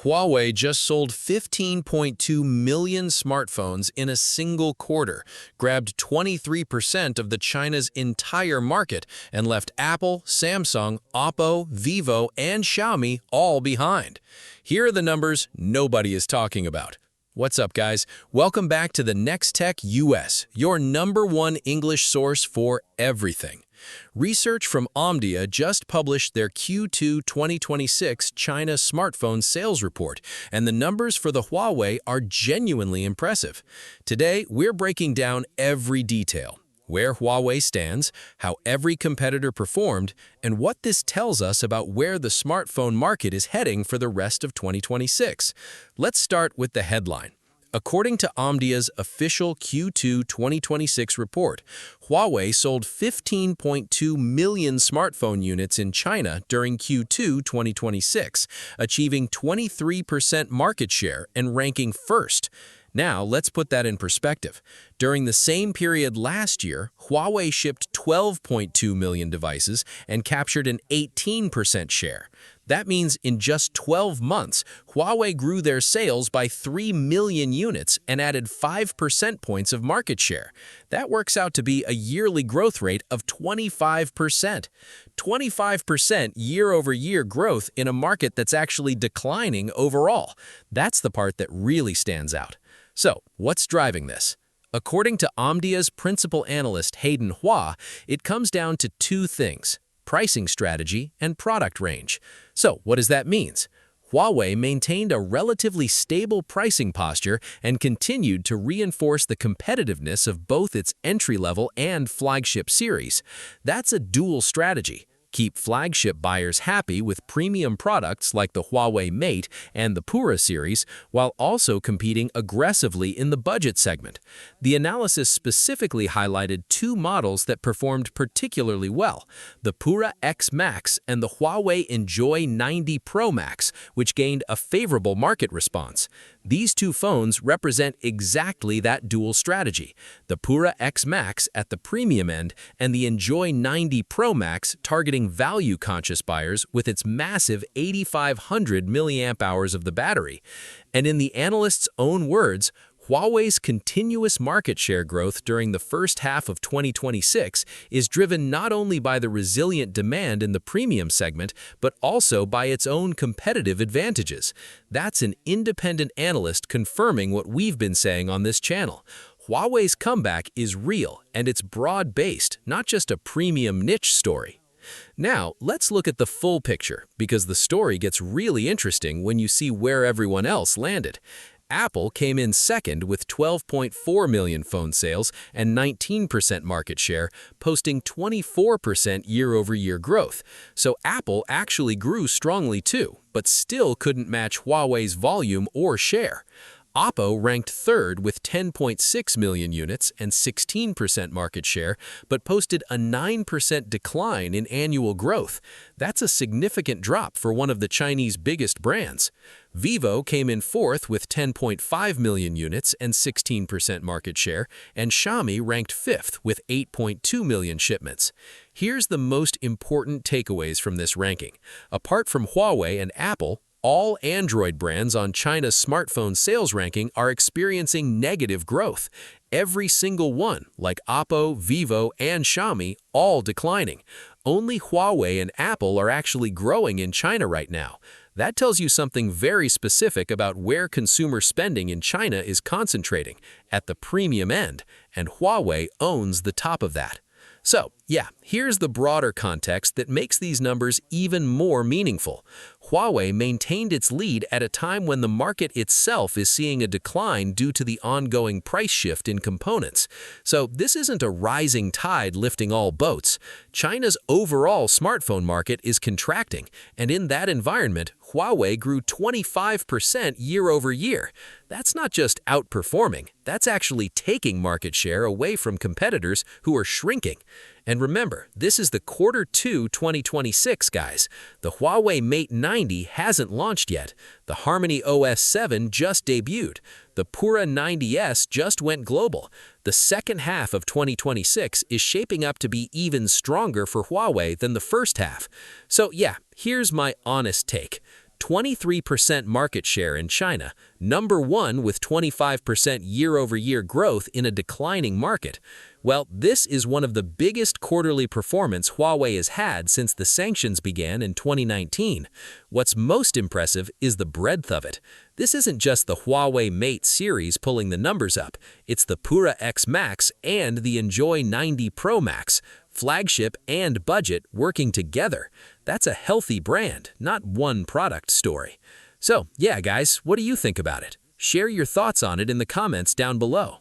Huawei just sold 15.2 million smartphones in a single quarter, grabbed 23% of the China's entire market, and left Apple, Samsung, Oppo, Vivo, and Xiaomi all behind. Here are the numbers nobody is talking about. What's up, guys? Welcome back to the Next Tech US, your #1 English source for everything. Research from Omdia just published their Q2 2026 China smartphone sales report, and the numbers for the Huawei are genuinely impressive. Today, we're breaking down every detail: where Huawei stands, how every competitor performed, and what this tells us about where the smartphone market is heading for the rest of 2026. Let's start with the headline. According to Omdia's official Q2 2026 report, Huawei sold 15.2 million smartphone units in China during Q2 2026, achieving 23% market share and ranking first. Now, let's put that in perspective. During the same period last year, Huawei shipped 12.2 million devices and captured an 18% share. That means in just 12 months, Huawei grew their sales by 3 million units and added 5 percentage points of market share. That works out to be a yearly growth rate of 25%. 25% year-over-year growth in a market that's actually declining overall. That's the part that really stands out. So, what's driving this? According to Omdia's principal analyst Hayden Hua, it comes down to two things: pricing strategy and product range. So, what does that mean? Huawei maintained a relatively stable pricing posture and continued to reinforce the competitiveness of both its entry-level and flagship series. That's a dual strategy. Keep flagship buyers happy with premium products like the Huawei Mate and the Pura series, while also competing aggressively in the budget segment. The analysis specifically highlighted two models that performed particularly well: the Pura X Max and the Huawei Enjoy 90 Pro Max, which gained a favorable market response. These two phones represent exactly that dual strategy: the Pura X Max at the premium end and the Enjoy 90 Pro Max targeting value-conscious buyers with its massive 8,500 milliamp hours of the battery. And in the analyst's own words, Huawei's continuous market share growth during the first half of 2026 is driven not only by the resilient demand in the premium segment, but also by its own competitive advantages. That's an independent analyst confirming what we've been saying on this channel. Huawei's comeback is real, and it's broad-based, not just a premium niche story. Now, let's look at the full picture, because the story gets really interesting when you see where everyone else landed. Apple came in second with 12.4 million phone sales and 19% market share, posting 24% year-over-year growth. So Apple actually grew strongly too, but still couldn't match Huawei's volume or share. Oppo ranked third with 10.6 million units and 16% market share, but posted a 9% decline in annual growth. That's a significant drop for one of the Chinese biggest brands. Vivo came in fourth with 10.5 million units and 16% market share, and Xiaomi ranked fifth with 8.2 million shipments. Here's the most important takeaways from this ranking. Apart from Huawei and Apple, all Android brands on China's smartphone sales ranking are experiencing negative growth. Every single one, like Oppo, Vivo, and Xiaomi, all declining. Only Huawei and Apple are actually growing in China right now. That tells you something very specific about where consumer spending in China is concentrating, at the premium end, and Huawei owns the top of that. So, yeah, here's the broader context that makes these numbers even more meaningful. Huawei maintained its lead at a time when the market itself is seeing a decline due to the ongoing price shift in components. So this isn't a rising tide lifting all boats. China's overall smartphone market is contracting, and in that environment, Huawei grew 25% year-over-year. That's not just outperforming, that's actually taking market share away from competitors who are shrinking. And remember, this is the Q2 2026, guys. The Huawei Mate 90 hasn't launched yet. The HarmonyOS 7 just debuted. The Pura 90S just went global. The second half of 2026 is shaping up to be even stronger for Huawei than the first half. So yeah, here's my honest take. 23% market share in China, number one with 25% year-over-year growth in a declining market. Well, this is one of the biggest quarterly performance Huawei has had since the sanctions began in 2019. What's most impressive is the breadth of it. This isn't just the Huawei Mate series pulling the numbers up. It's the Pura X Max and the Enjoy 90 Pro Max, flagship and budget working together. That's a healthy brand, not one product story. So, yeah guys, what do you think about it? Share your thoughts on it in the comments down below.